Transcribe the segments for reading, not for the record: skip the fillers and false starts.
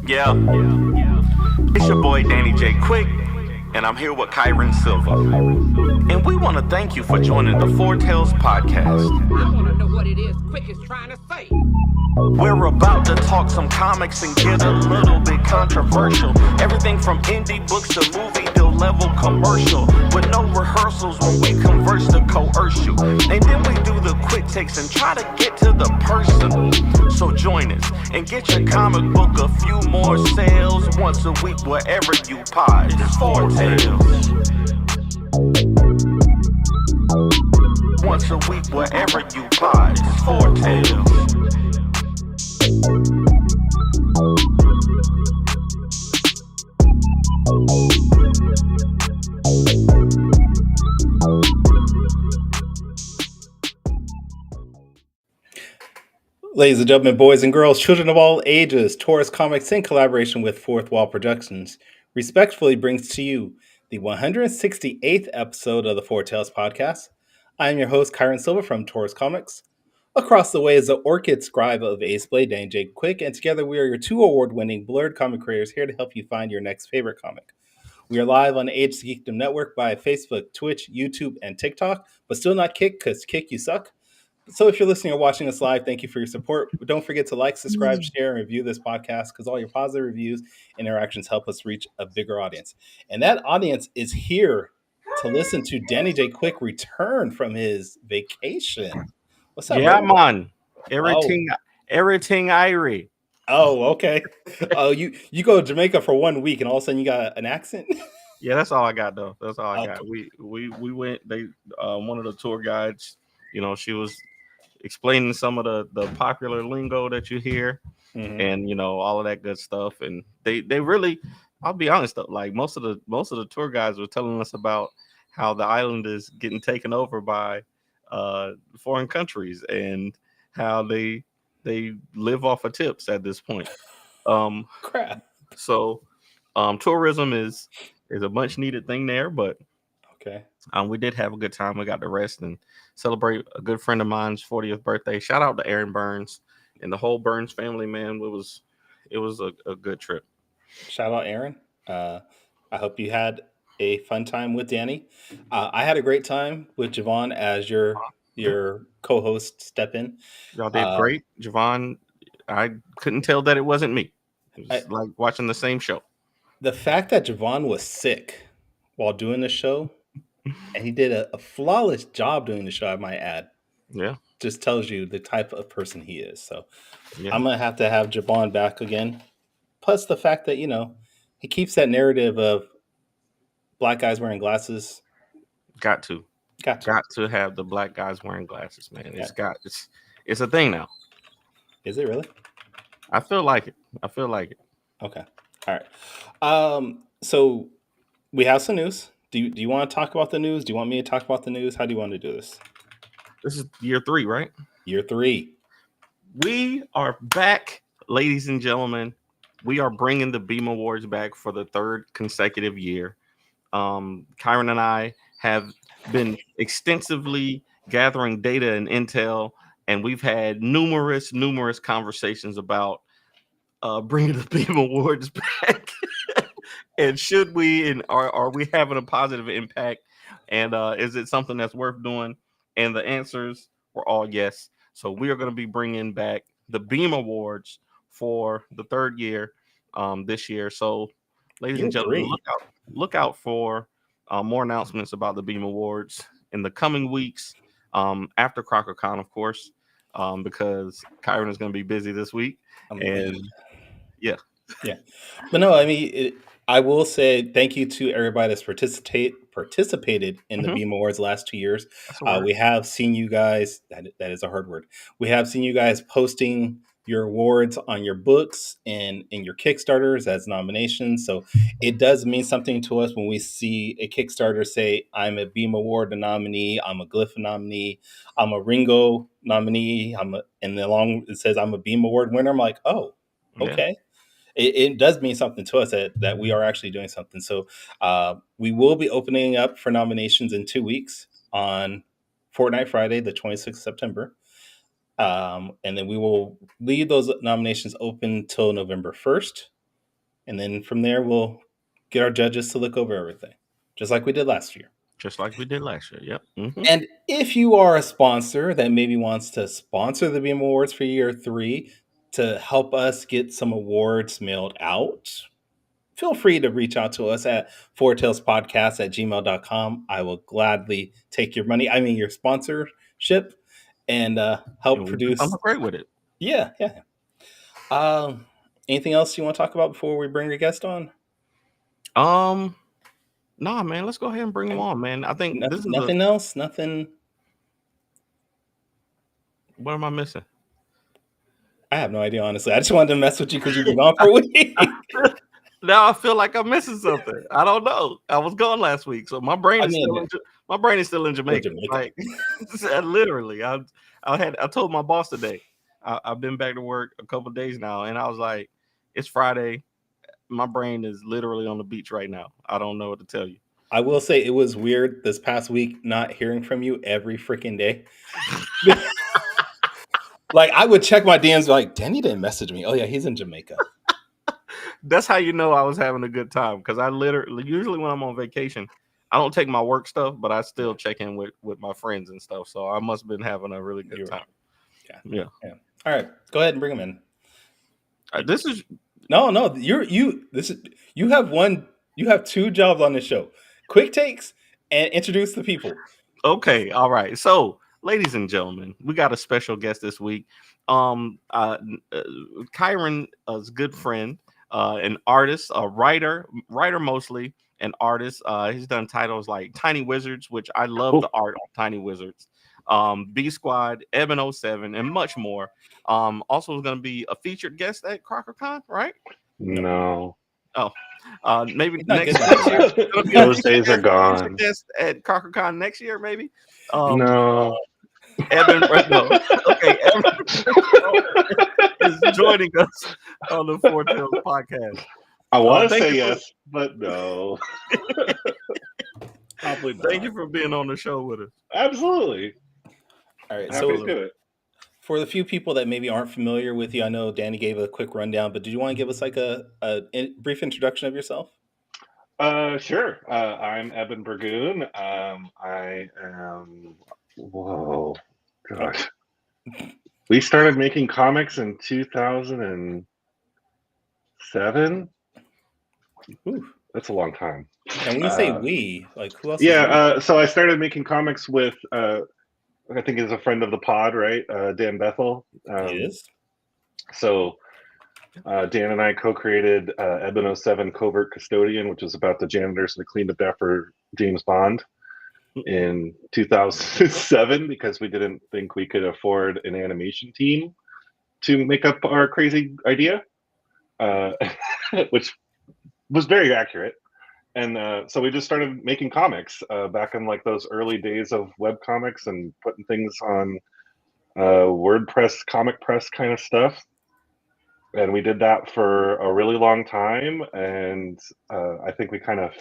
Yeah, it's your boy Danny J. Quick, and I'm here with Kyron Silva. And we want to thank you for joining the Four Tales podcast. I want to know what it is Quick is trying to say. We're about to talk some comics and get a little bit controversial. Everything from indie books to movie to level commercial. With no rehearsals when we converse to coerce you. And then we do the quick takes and try to get to the person. So join us and get your comic book a few more sales once a week wherever you pod. It's Four Tales. Once a week wherever you pod. It's Four Tales. Ladies and gentlemen, boys and girls, children of all ages, Taurus Comics, in collaboration with Fourth Wall Productions, respectfully brings to you the 168th episode of the Four Tales podcast. I am your host, Kyron Silva from Taurus Comics. Across the way is the Orchid Scribe of Ace Blade, Danny J. Quick, and together we are your two award-winning blurred comic creators here to help you find your next favorite comic. We are live on the Age to Geekdom Network by Facebook, Twitch, YouTube, and TikTok, but still not Kick, because Kick, you suck. So if you're listening or watching us live, thank you for your support. But don't forget to like, subscribe, share, and review this podcast because all your positive reviews and interactions help us reach a bigger audience. And that audience is here to listen to Danny J. Quick return from his vacation. What's up, Yeah, bro? man. Everything Irie. Oh, okay. Oh, you go to Jamaica for 1 week and all of a sudden you got an accent? Yeah, that's all I got though. That's all I Okay. got. We went. They one of the tour guides. You know, she was explaining some of the popular lingo that you hear, and you know all of that good stuff. And they really, I'll be honest though, like most of the tour guides were telling us about how the island is getting taken over by foreign countries and how they live off of tips at this point. Crap. So tourism is a much needed thing there, but Okay. we did have a good time. We got to rest and celebrate a good friend of mine's 40th birthday. Shout out to Aaron Burns and the whole Burns family, man. It was a good trip. Shout out Aaron. I hope you had a fun time with Danny. I had a great time with Javon as your co-host step in. Y'all did great. Javon, I couldn't tell that it wasn't me. It was like watching the same show. The fact that Javon was sick while doing the show, and he did a flawless job doing the show, I might add. Yeah. Just tells you the type of person he is. So Yeah. I'm going to have Javon back again. Plus the fact that, he keeps that narrative of black guys wearing glasses. Got to have the black guys wearing glasses, man. It's a thing now. Is it really? I feel like it. Okay. All right. So we have some news. Do you want to talk about the news? Do you want me to talk about the news? How do you want to do this? This is year 3, right? Year 3. We are back, ladies and gentlemen. We are bringing the Beam Awards back for the 3rd consecutive year. Kyron and I have been extensively gathering data and intel, and we've had numerous conversations about bringing the Beam Awards back. And should we, and are we having a positive impact? And is it something that's worth doing? And the answers were all yes. So we are going to be bringing back the Beam Awards for the 3rd year this year. So, ladies and gentlemen, look out for more announcements about the Beam Awards in the coming weeks after CrockerCon, of course, because Kyron is going to be busy this week. Yeah. But no, I mean, I will say thank you to everybody that's participated in the Beam Awards the last 2 years. We have seen you guys. That is a hard word. We have seen you guys posting your awards on your books and in your Kickstarters as nominations. So it does mean something to us when we see a Kickstarter say, I'm a Beam Award nominee, I'm a Glyph nominee, I'm a Ringo nominee, it says I'm a Beam Award winner. I'm like, oh, okay. Yeah. It does mean something to us that we are actually doing something. So we will be opening up for nominations in 2 weeks on Fortnite Friday, the 26th of September. And then we will leave those nominations open till November 1st. and then from there we'll get our judges to look over everything, just like we did last year. Just like we did last year. Yep. And if you are a sponsor that maybe wants to sponsor the Beam Awards for year 3 to help us get some awards mailed out, feel free to reach out to us at fourtailspodcast@gmail.com. I will gladly take your money, I mean your sponsorship, and help And produce. I'm great with it. Yeah. Anything else you want to talk about before we bring your guest on? Nah, man, let's go ahead and bring him on, man. I think this is Nothing else. Nothing. What am I missing? I have no idea, honestly. I just wanted to mess with you because you've been gone for a week. Now I feel like I'm missing something. I don't know. I was gone last week, so my brain is still in Jamaica. Like literally, I told my boss today. I've been back to work a couple of days now, and I was like, it's Friday. My brain is literally on the beach right now. I don't know what to tell you. I will say it was weird this past week not hearing from you every freaking day. Like I would check my DMs like, Danny didn't message me. Oh yeah, he's in Jamaica. That's how you know I was having a good time, because I literally usually when I'm on vacation, I don't take my work stuff, but I still check in with my friends and stuff. So I must have been having a really good time. Yeah. All right, go ahead and bring him in. This is no. You have 2 jobs on this show: quick takes and introduce the people. Okay, all right. So, ladies and gentlemen, we got a special guest this week. Kyron's good friend, an artist, a writer mostly, an artist. He's done titles like Tiny Wizards, which I love the art on Tiny Wizards. B Squad, Eben 07, and much more. Also is going to be a featured guest at CrockerCon, right? No. Oh, maybe next year. Those days are gone. Guest at CrockerCon next year, maybe. No. Eben, no. Okay, Eben is joining us on the Four Tails podcast. I want to say yes, but no. Probably not. Thank you for being on the show with us. Absolutely. All right, Happy to do it. For the few people that maybe aren't familiar with you, I know Danny gave a quick rundown, but did you want to give us like a brief introduction of yourself? Sure. I'm Eben Burgoon. I am. Whoa, gosh. We started making comics in 2007. Ooh. That's a long time. And when you say we, like who else? Yeah. So I started making comics with. I think he's a friend of the pod, right? Dan Bethel. He is. So Dan and I co-created Eben 07 Covert Custodian, which is about the janitors that cleaned up after James Bond in 2007, because we didn't think we could afford an animation team to make up our crazy idea, which was very accurate. And so we just started making comics back in like those early days of web comics and putting things on WordPress, Comic Press kind of stuff. And we did that for a really long time. And I think we kind of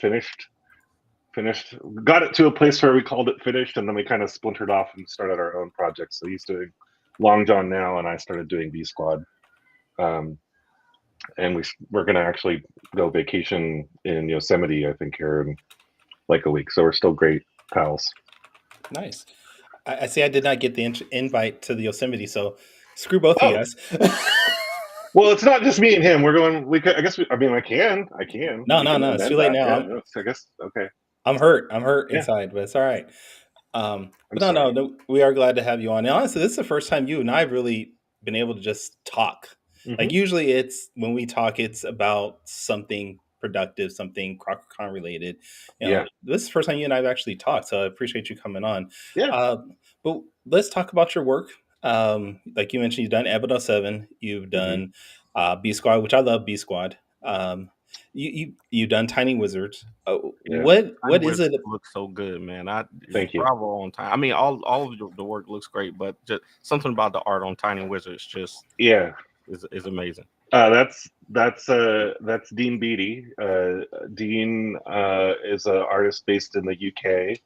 got it to a place where we called it finished. And then we kind of splintered off and started our own projects. So he's doing Long John now, and I started doing B Squad. And we're going to actually go vacation in Yosemite, I think, here in like a week. So we're still great pals. Nice. I see I did not get the invite to the Yosemite, so screw both of you guys. Well, it's not just me and him. We're going. I can. No. It's too late now. Yeah, I guess. Okay. I'm hurt inside, but it's all right. But no, we are glad to have you on. And honestly, this is the first time you and I have really been able to just talk. Mm-hmm. Like usually it's when we talk, it's about something productive, something CrockerCon related. This is the first time you and I have actually talked, so I appreciate you coming on. Yeah. But let's talk about your work. Like you mentioned, you've done Eben 07, you've done B Squad, which I love B Squad. You've done Tiny Wizards. What is it? Looks so good, man. Thank you. Bravo on time. I mean, all of the work looks great, but just something about the art on Tiny Wizards just is amazing. That's Dean Beattie. Dean is an artist based in the UK.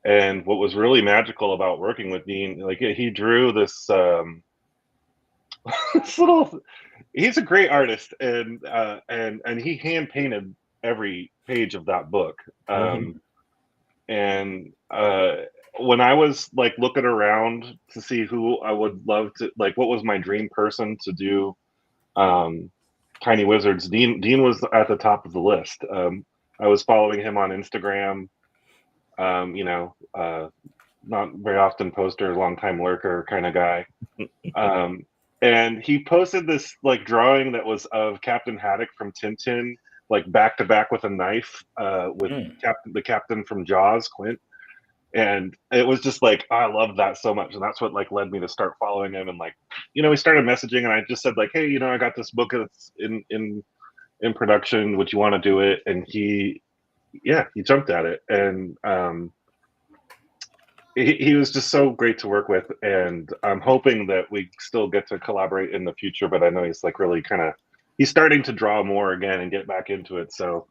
And what was really magical about working with Dean, like he drew this this little he's a great artist, and he hand painted every page of that book. Mhm. And when I was like looking around to see who I would love to, like, what was my dream person to do um, Tiny Wizards, Dean was at the top of the list. I was following him on Instagram. You know, not very often poster, long time lurker kind of guy. Um, and he posted this like drawing that was of Captain Haddock from Tintin, like back to back with a knife, with Mm. the captain from Jaws, Quint. And it was just like, I loved that so much, and that's what like led me to start following him. And like, you know, we started messaging, and I just said like, hey, you know, I got this book that's in production. Would you want to do it? And he jumped at it, and he was just so great to work with, and I'm hoping that we still get to collaborate in the future. But I know he's like really kind of, he's starting to draw more again and get back into it. So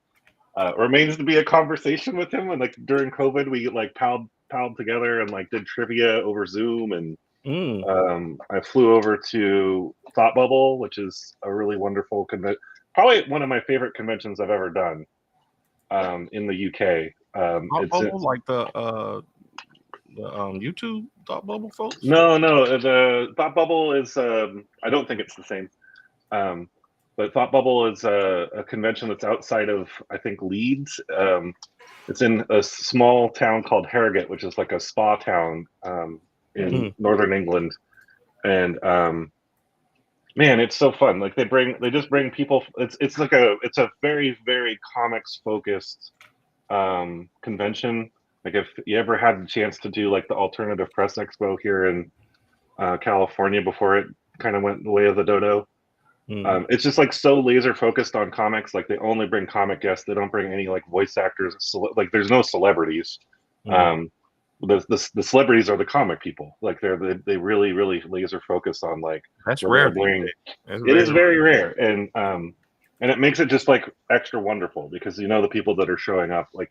remains to be a conversation with him. And like during COVID, we like palled together and like did trivia over Zoom. And I flew over to Thought Bubble, which is a really wonderful convention, probably one of my favorite conventions I've ever done in the UK. Bubble, like the YouTube Thought Bubble folks? No, the Thought Bubble is I don't think it's the same. But Thought Bubble is a convention that's outside of, I think, Leeds. It's in a small town called Harrogate, which is like a spa town in northern England. And man, it's so fun. Like they just bring people. It's a very, very comics focused convention. Like if you ever had the chance to do like the Alternative Press Expo here in California before it kind of went the way of the dodo. It's just like so laser focused on comics. Like they only bring comic guests. They don't bring any like voice actors. Like there's no celebrities. The celebrities are the comic people. Like they really laser focus on like That's the rare. It is very rare, and it makes it just like extra wonderful because you know the people that are showing up. Like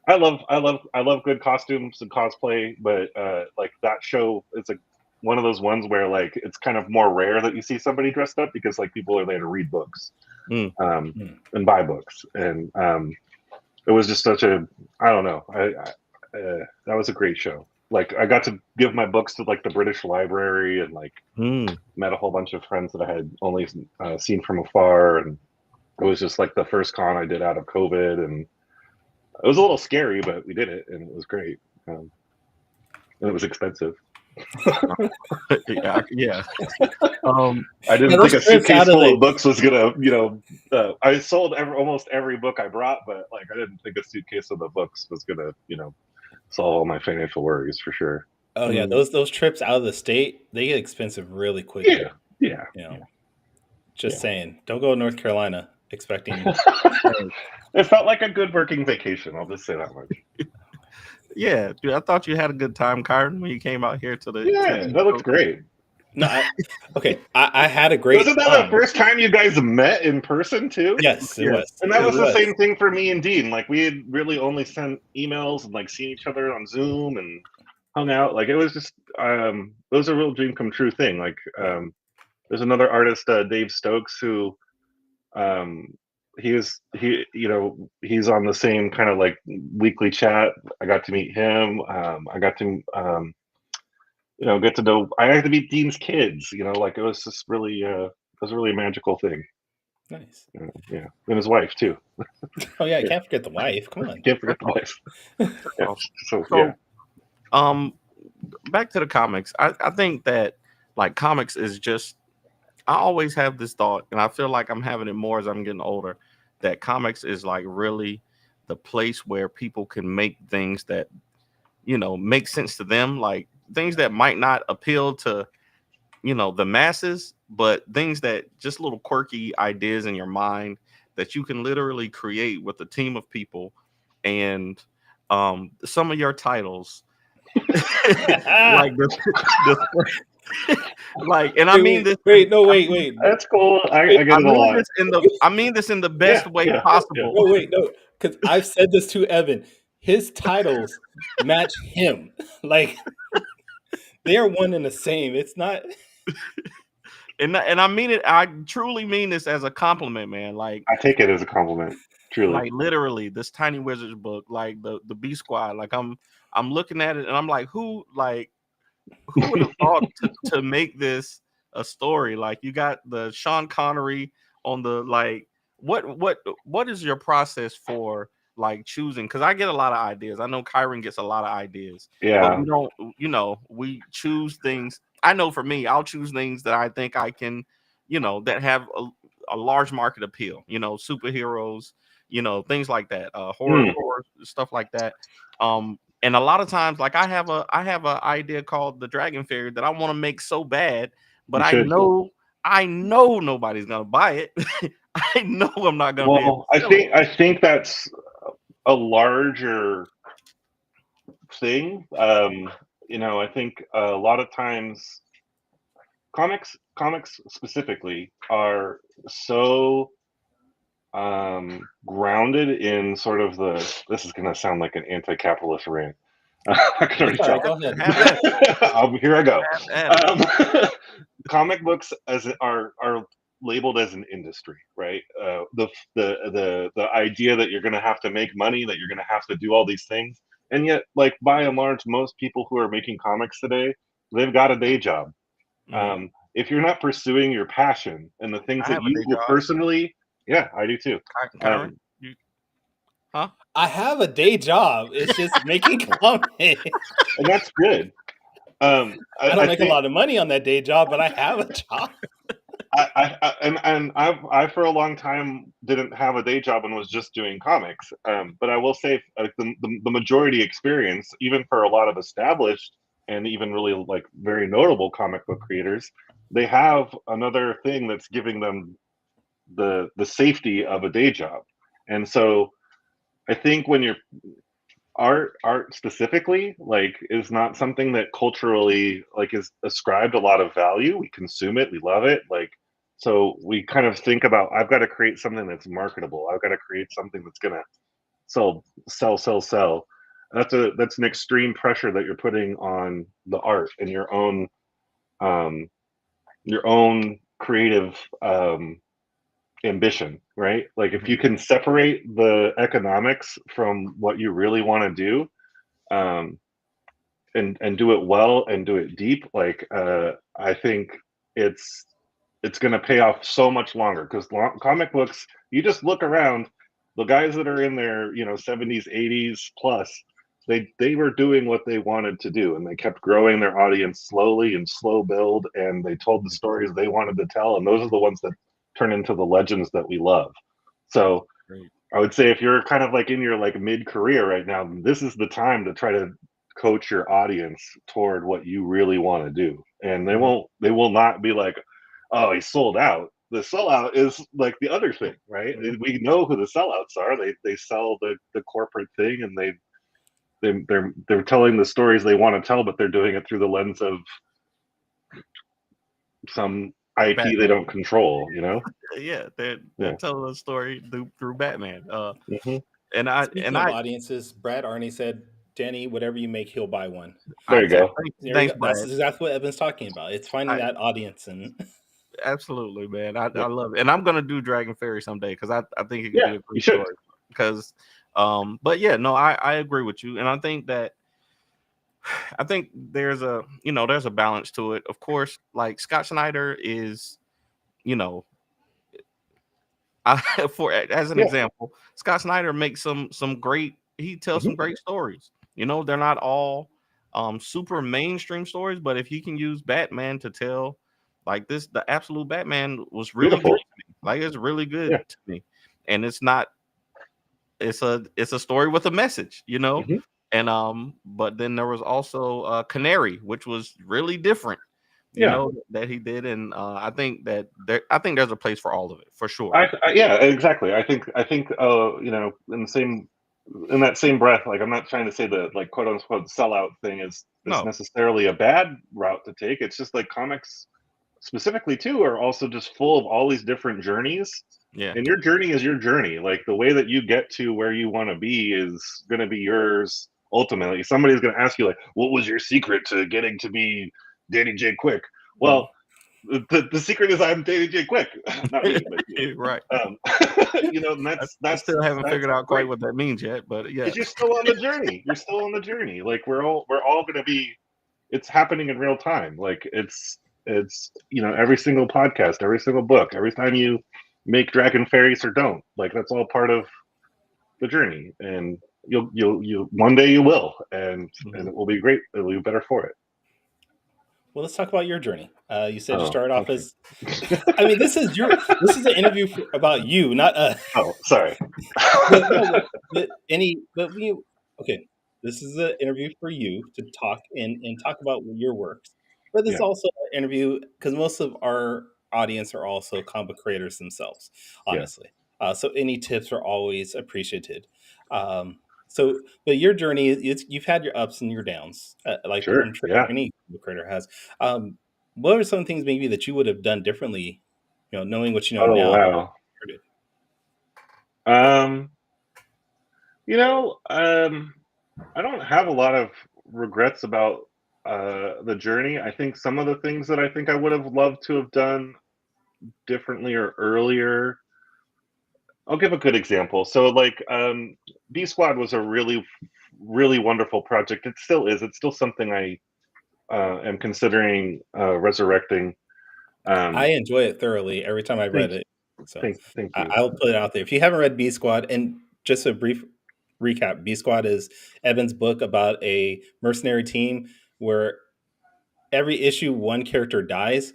I love good costumes and cosplay, but like that show, it's like one of those ones where like it's kind of more rare that you see somebody dressed up because like people are there to read books and buy books. And it was just such a, I don't know, that was a great show. Like I got to give my books to like the British Library and like met a whole bunch of friends that I had only seen from afar, and it was just like the first con I did out of COVID, and it was a little scary, but we did it, and it was great. And it was expensive. yeah. I didn't think a suitcase full of books was gonna, you know, I sold almost every book I brought, but like I didn't think a suitcase of the books was gonna, you know, solve all my financial worries for sure. Oh yeah, those trips out of the state, they get expensive really quickly. Yeah. You know, just saying, don't go to North Carolina expecting. It felt like a good working vacation. I'll just say that much. Yeah, dude, I thought you had a good time, Kyron, when you came out here to the. Yeah, that looked great. No, I had a great. Wasn't that the first time you guys met in person too? Yes, it was. And that was the same thing for me and Dean. Like we had really only sent emails and like seen each other on Zoom and hung out. Like it was just it was a real dream come true thing. Like there's another artist, Dave Stokes, who he's on the same kind of like weekly chat. I got to meet him. I got to get to know. I had to meet Dean's kids. You know, like it was just really it was a really magical thing. Nice. Yeah, and his wife too. Oh yeah, can't forget the wife. Come on, can't forget the wife. Yeah. So yeah. Back to the comics. I think that like comics is just. I always have this thought, and I feel like I'm having it more as I'm getting older, that comics is like really the place where people can make things that, you know, make sense to them, like things that might not appeal to, you know, the masses, but things that just little quirky ideas in your mind that you can literally create with a team of people. And some of your titles, like like, and I mean this. Wait. That's cool. I get it a lot. I mean this in the best way possible. No, because I've said this to Evan. His titles match him. Like they are one and the same. It's not. and I mean it. I truly mean this as a compliment, man. Like I take it as a compliment, truly. literally, this Tiny Wizards book, like the B Squad. Like I'm looking at it and I'm like, who would have thought to make this a story? Like you got the Sean Connery on the like. What is your process for like choosing? Because I get a lot of ideas. I know Kyron gets a lot of ideas, but Yeah. we don't. We choose things. I know for me, I'll choose things that I think I can, that have a large market appeal. Superheroes, things like that, horror stuff like that. And a lot of times, like I have a idea called the Dragon Fairy that I want to make so bad, but You should. I know nobody's gonna buy it. I know I'm not gonna be able Well, to sell it. I think that's a larger thing. I think a lot of times comics specifically are so grounded in sort of this is going to sound like an anti-capitalist rant. I can already Sorry, tell. go ahead. Here I go. Have Comic books are labeled as an industry, right? The idea that you're going to have to make money, that you're going to have to do all these things, and yet, like by and large, most people who are making comics today, they've got a day job. If you're not pursuing your passion and the things I that have a you day will job. personally, yeah, I do too. Kyron, you, huh? I have a day job. It's just making comics. And that's good. I don't make a think, lot of money on that day job, but I have a job. I for a long time didn't have a day job and was just doing comics. But I will say, the majority experience, even for a lot of established and even really like very notable comic book creators, they have another thing that's giving them the safety of a day job. And so I think when you're art specifically like is not something that culturally like is ascribed a lot of value. We consume it, we love it, like, so we kind of think about, I've got to create something that's marketable, I've got to create something that's gonna sell. That's an extreme pressure that you're putting on the art and your own creative ambition, right? Like if you can separate the economics from what you really want to do, and do it well and do it deep, like I think it's going to pay off so much longer, because comic books, you just look around, the guys that are in their 70s 80s plus, they were doing what they wanted to do, and they kept growing their audience slowly and slow build, and they told the stories they wanted to tell, and those are the ones that turn into the legends that we love. So Great. I would say if you're kind of like in your like mid-career right now, this is the time to try to coach your audience toward what you really want to do. And they will not be like, oh, he sold out. The sellout is like the other thing, right? We know who the sellouts are. They sell the corporate thing, and they're telling the stories they want to tell, but they're doing it through the lens of some IP Batman. they don't control, Yeah, they're telling a story through Batman. Mm-hmm. And Speaking of audiences, Brad Arney said, Danny, whatever you make, he'll buy one. There you go. Thanks, Brad. That's exactly what Evan's talking about. It's finding that audience. And absolutely, man. I love it. And I'm gonna do Dragon Fairy someday, because I think it could be a great should. story. Because but yeah, no, I agree with you. And I think there's a balance to it. Of course, like Scott Snyder is, as an example, Scott Snyder makes some great, he tells some great stories. They're not all super mainstream stories, but if he can use Batman to tell like this, the absolute Batman was really Beautiful. good to me. Like it's really good to me. And it's a story with a message, And but then there was also Canary, which was really different, that he did. And I think there's a place for all of it, for sure. Yeah, exactly. I think in that same breath, like I'm not trying to say the like quote unquote sellout thing is necessarily a bad route to take. It's just like comics specifically too are also just full of all these different journeys. Yeah. And your journey is your journey. Like the way that you get to where you want to be is going to be yours ultimately. Somebody's going to ask you like, what was your secret to getting to be Danny J. Quick? Well, The secret is I'm dating Jay Quick, not me, but Right. and I that's still haven't that's figured out great. quite what that means yet, but yeah. Because you're still on the journey. You're still on the journey. Like we're all gonna be. It's happening in real time. Like it's every single podcast, every single book, every time you make Dragon Fairies or don't. Like that's all part of the journey, and you'll one day you will, and it will be great. It will be better for it. Well, let's talk about your journey. You said you Oh, started off okay. as. I mean, this is an interview about you, not us. Oh, sorry. But no, but we okay. This is an interview for you to talk and talk about your works. But this is Yeah, also an interview because most of our audience are also comic creators themselves, yeah, honestly. So any tips are always appreciated. But your journey, you've had your ups and your downs, like sure, I'm sure yeah. any comic creator has. What are some things maybe that you would have done differently, knowing what you know Oh now? wow. Um, I don't have a lot of regrets about the journey. I think some of the things that I think I would have loved to have done differently or earlier. I'll give a good example. So, like, B Squad was a really, really wonderful project. It still is. It's still something I am considering resurrecting. I Um, enjoy it thoroughly every time I read thank, it. So thank you. I'll put it out there. If you haven't read B Squad, and just a brief recap, B Squad is Evan's book about a mercenary team where every issue one character dies,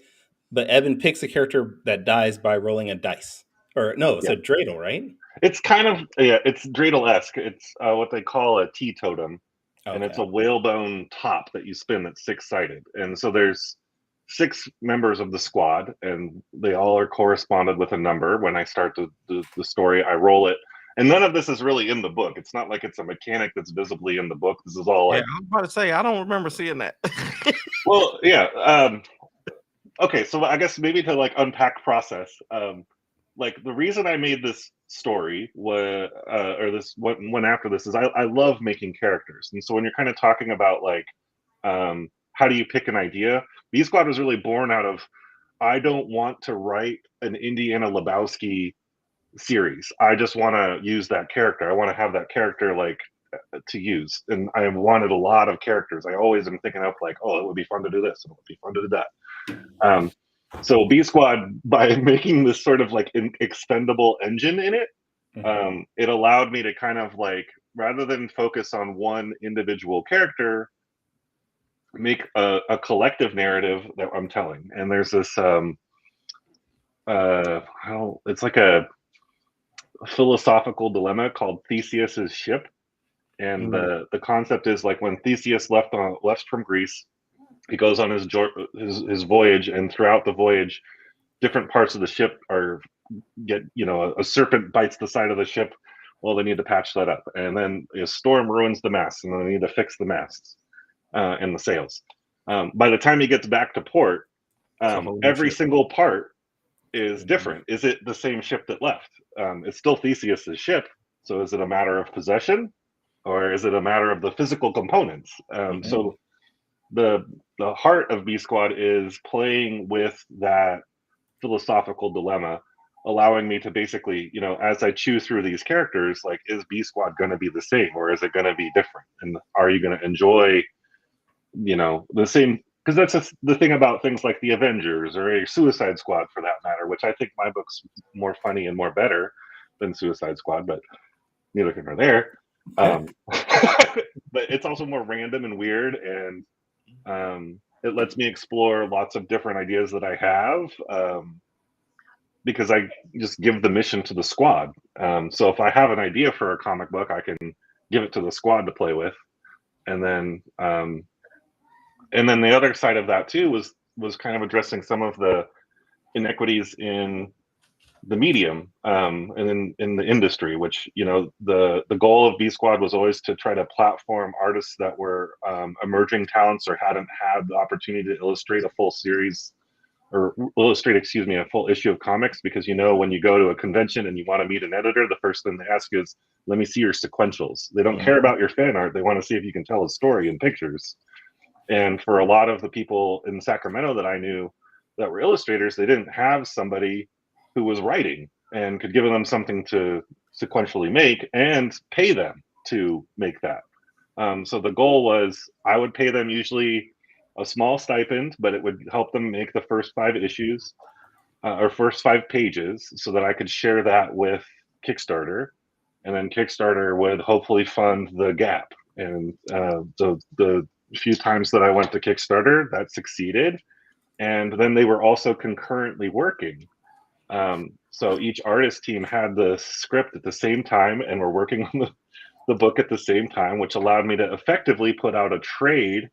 but Evan picks a character that dies by rolling a dice. Or no, it's Yeah, a dreidel, right? it's kind of it's dreidel-esque. It's what they call a teetotum, and it's Okay. a whalebone top that you spin that's six-sided. And so there's six members of the squad, and they all are corresponded with a number. When I start the story, I roll it, and none of this is really in the book. It's not like it's a mechanic that's visibly in the book. This is all Yeah, like, I was about to say I don't remember seeing that. well, yeah. Okay, so I guess maybe to like unpack process. Like the reason I made this story was, or this one after this is I love making characters, and so when you're kind of talking about like, how do you pick an idea? B Squad was really born out of I don't want to write an Indiana Lebowski series. I just want to use that character. I want to have that character like to use, and I wanted a lot of characters. I always am thinking up like, oh, it would be fun to do this, and it would be fun to do that. So B Squad, by making this sort of like expendable engine in it, Mhm. it allowed me to kind of like, rather than focus on one individual character, make a collective narrative that I'm telling. And there's this how it's like a philosophical dilemma called Theseus's ship. And the concept is like when Theseus left from Greece, he goes on his voyage, and throughout the voyage, different parts of the ship are a serpent bites the side of the ship. Well, they need to patch that up, and then a storm ruins the mast, and then they need to fix the masts and the sails. By the time he gets back to port, It's a whole new every ship. single part is Mhm. different. Is it the same ship that left? It's still Theseus's ship. So is it a matter of possession, or is it a matter of the physical components? Mhm. So the heart of B Squad is playing with that philosophical dilemma, allowing me to basically, as I chew through these characters, like, is B Squad going to be the same, or is it going to be different? And are you going to enjoy, the same? Because that's the thing about things like the Avengers or a Suicide Squad, for that matter, which I think my book's more funny and more better than Suicide Squad, but neither here nor there. But it's also more random and weird, and it lets me explore lots of different ideas that I have. Because I just give the mission to the squad. So if I have an idea for a comic book, I can give it to the squad to play with, and then the other side of that too was kind of addressing some of the inequities in the medium and in the industry, which the goal of B Squad was always to try to platform artists that were emerging talents or hadn't had the opportunity to illustrate a full series or illustrate, excuse me, a full issue of comics, because when you go to a convention and you want to meet an editor, the first thing they ask is, let me see your sequentials. They don't care about your fan art. They want to see if you can tell a story in pictures. And for a lot of the people in Sacramento that I knew, that were illustrators, they didn't have somebody who was writing and could give them something to sequentially make and pay them to make that. So the goal was I would pay them usually a small stipend, but it would help them make the first 5 issues or first 5 pages so that I could share that with Kickstarter. And then Kickstarter would hopefully fund the gap. And the few times that I went to Kickstarter, that succeeded. And then they were also concurrently working. So each artist team had the script at the same time and were working on the book at the same time, which allowed me to effectively put out a trade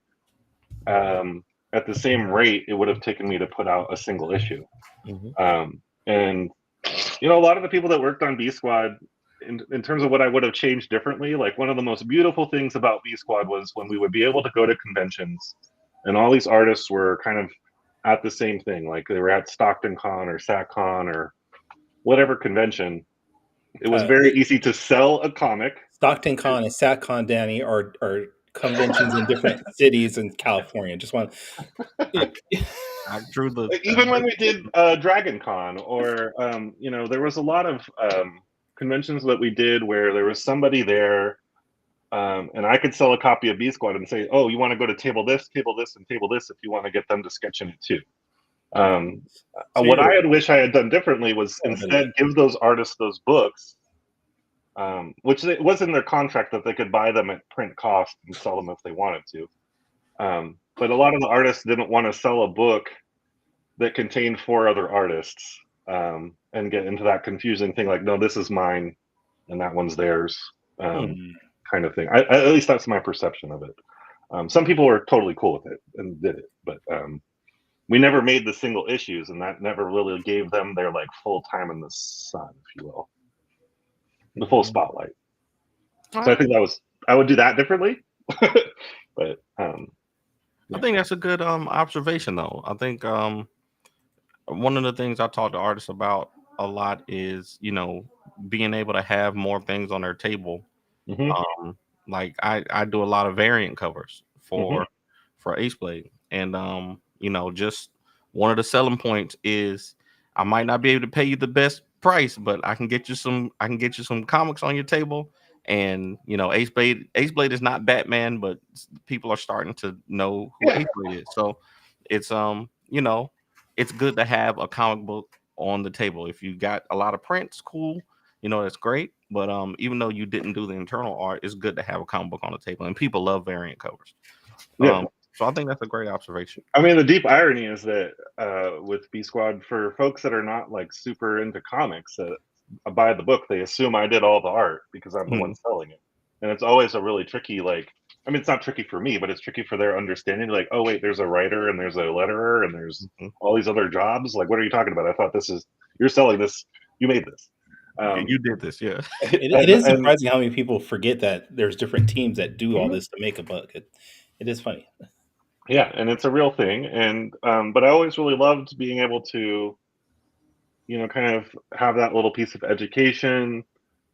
at the same rate it would have taken me to put out a single issue. And you know, a lot of the people that worked on B Squad, in terms of what I would have changed differently, like one of the most beautiful things about B Squad was when we would be able to go to conventions and all these artists were kind of at the same thing, like they were at Stockton Con or SatCon or whatever convention. It was very easy to sell a comic. Stockton Con and SatCon, Danny, are conventions in different cities in California. Just want I drew the even when we did Dragon Con, or you know, there was a lot of conventions that we did where there was somebody there, and I could sell a copy of B Squad and say, "Oh, you want to go to table this, and table this if you want to get them to sketch in it too." What I had wish I had done differently was instead give those artists those books, which it was in their contract that they could buy them at print cost and sell them if they wanted to. But a lot of the artists didn't want to sell a book that contained 4 other artists and get into that confusing thing like, no, this is mine and that one's theirs kind of thing. At least that's my perception of it. Some people were totally cool with it and did it, but we never made the single issues, and that never really gave them their like full time in the sun, if you will, the full spotlight. So I think I would do that differently. But I think that's a good observation, though. I think one of the things I talk to artists about a lot is, you know, being able to have more things on their table. Like I do a lot of variant covers for Ace Blade, and you know, just one of the selling points is I might not be able to pay you the best price, but I can get you some comics on your table. And you know, Ace Blade is not Batman, but people are starting to know who Ace Blade is. So it's you know, it's good to have a comic book on the table. If you got a lot of prints, cool, you know, that's great. But even though you didn't do the internal art, it's good to have a comic book on the table, and people love variant covers. So I think that's a great observation. I mean, the deep irony is that with B Squad, for folks that are not like super into comics, buy the book, they assume I did all the art because I'm the one selling it. And it's always a really tricky, like, I mean, it's not tricky for me, but it's tricky for their understanding. Like, oh, wait, there's a writer and there's a letterer and there's all these other jobs. Like, what are you talking about? I thought you're selling this. You made this. You did this, yeah. It is surprising how many people forget that there's different teams that do all this to make a book. It is funny. Yeah, and it's a real thing. And but I always really loved being able to, you know, kind of have that little piece of education,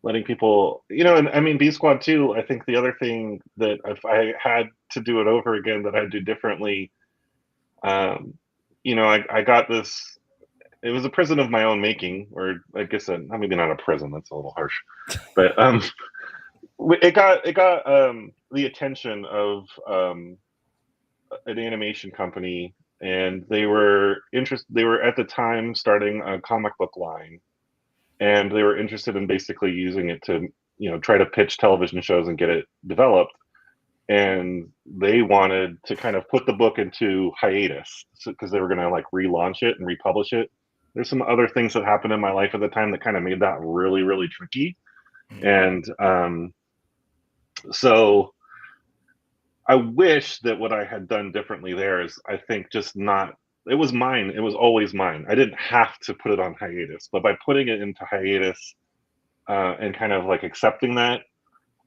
letting people, you know, and I mean, B Squad too, I think the other thing that if I had to do it over again that I'd do differently, you know, I got this, it was a prison of my own making, or I guess maybe not a prison, that's a little harsh, but it got the attention of an animation company, and they were at the time starting a comic book line, and they were interested in basically using it to, you know, try to pitch television shows and get it developed. And they wanted to kind of put the book into hiatus because they were going to like relaunch it and republish it. There's some other things that happened in my life at the time that kind of made that really, really tricky. And so I wish that what I had done differently there is, I think, just not, it was mine. It was always mine. I didn't have to put it on hiatus, but by putting it into hiatus and kind of like accepting that,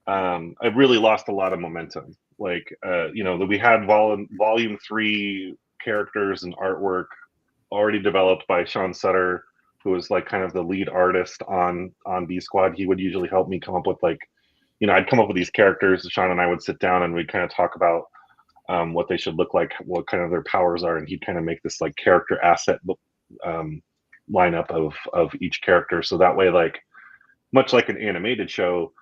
I really lost a lot of momentum. Like, you know, that we had volume 3 characters and artwork already developed by Sean Sutter, who was like kind of the lead artist on B Squad. He would usually help me come up with, like, you know, I'd come up with these characters. Sean and I would sit down and we'd kind of talk about what they should look like, what kind of their powers are, and he'd kind of make this like character asset lineup of each character. So that way, like much like an animated show,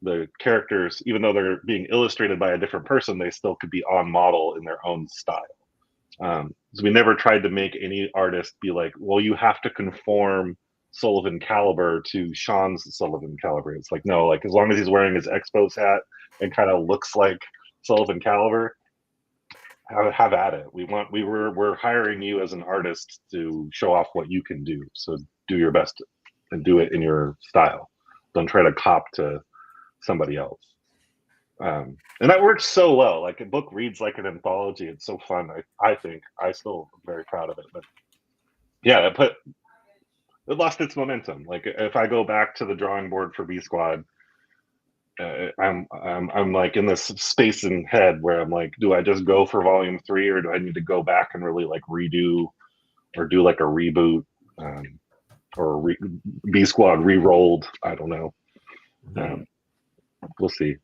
the characters, even though they're being illustrated by a different person, they still could be on model in their own style. So we never tried to make any artist be like, well, you have to conform Sullivan Caliber to Sean's Sullivan Caliber. It's like, no, like as long as he's wearing his Expos hat and kind of looks like Sullivan Caliber, have at it. We're hiring you as an artist to show off what you can do. So do your best and do it in your style. Don't try to cop to somebody else. And that works so well. Like a book reads like an anthology. It's so fun. I think I still am very proud of it. But yeah, it lost its momentum. Like if I go back to the drawing board for B Squad, I'm like in this space in head where I'm like, do I just go for volume 3 or do I need to go back and really like redo or do like a reboot or B Squad re-rolled? I don't know. We'll see.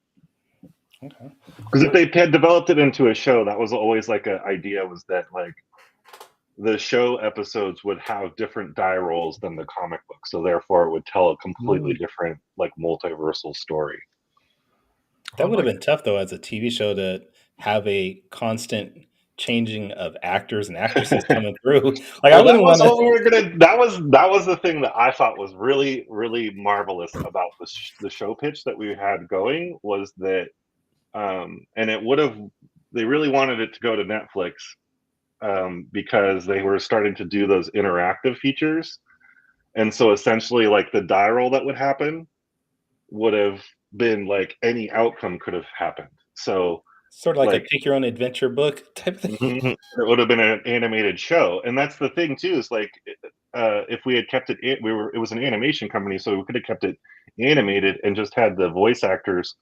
Okay. Because if they had developed it into a show, that was always like an idea, was that like the show episodes would have different die rolls than the comic book, so therefore it would tell a completely different like multiversal story. That would have been tough though as a TV show to have a constant changing of actors and actresses coming through. Like I wouldn't want to. That was the thing that I thought was really, really marvelous about the show pitch that we had going, was that and it would have, they really wanted it to go to Netflix because they were starting to do those interactive features. And so essentially like the die roll that would happen would have been like any outcome could have happened. So sort of like a pick your own adventure book type thing. It would have been an animated show. And that's the thing too, is like if we had kept it, it was an animation company, so we could have kept it animated and just had the voice actors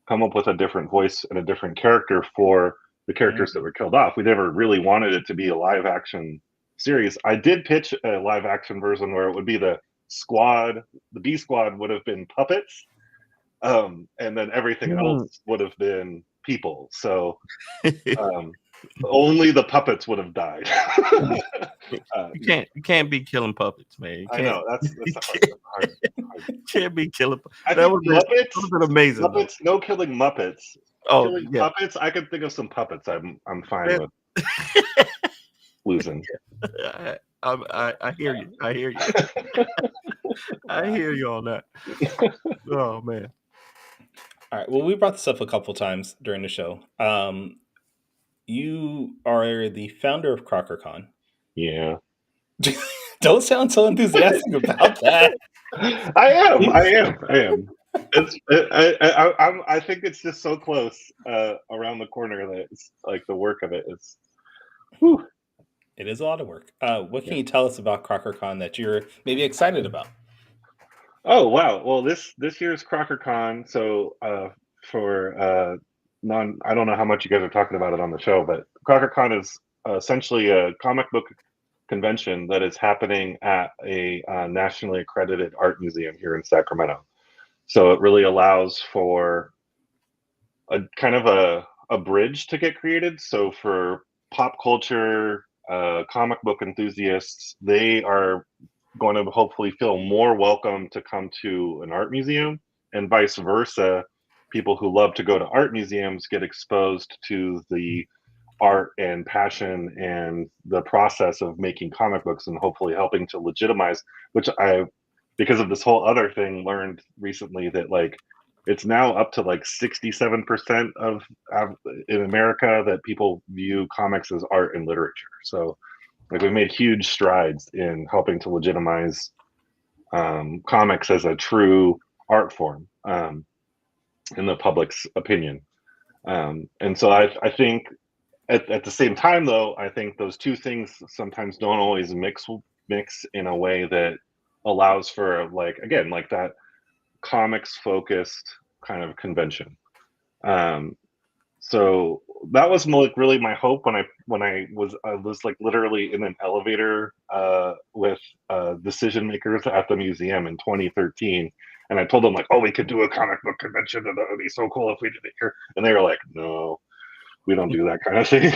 come up with a different voice and a different character for the characters that were killed off. We never really wanted it to be a live action series. I did pitch a live action version where it would be the B Squad would have been puppets, and then everything else would have been people. So only the puppets would have died. You can't be killing puppets, man. I know that's hard. You can't be killing. That would have been amazing. Muppets, no killing Muppets. Oh, killing puppets. I could think of some puppets. I'm fine with losing. I hear you. I hear you. I hear you on that. Oh man. All right. Well, we brought this up a couple times during the show. You are the founder of CrockerCon. Yeah. Don't sound so enthusiastic about that. I am. I think it's just so close around the corner that it's like the work of it is. Whew. It is a lot of work. What can you tell us about CrockerCon that you're maybe excited about? Oh wow! Well, this year's CrockerCon. So for I don't know how much you guys are talking about it on the show, but CrockerCon is essentially a comic book convention that is happening at a nationally accredited art museum here in Sacramento. So it really allows for a kind of a bridge to get created. So for pop culture, comic book enthusiasts, they are going to hopefully feel more welcome to come to an art museum, and vice versa. People who love to go to art museums get exposed to the art and passion and the process of making comic books, and hopefully helping to legitimize, which I, because of this whole other thing, learned recently that like it's now up to like 67% of in America that people view comics as art and literature. So like we've made huge strides in helping to legitimize comics as a true art form in the public's opinion. And so I think at the same time, though, I think those two things sometimes don't always mix in a way that allows for like, again, like that comics focused kind of convention. So that was like really my hope when I was like literally in an elevator with decision makers at the museum in 2013, and I told them like, oh, we could do a comic book convention, and that would be so cool if we did it here. And they were like, no, we don't do that kind of thing.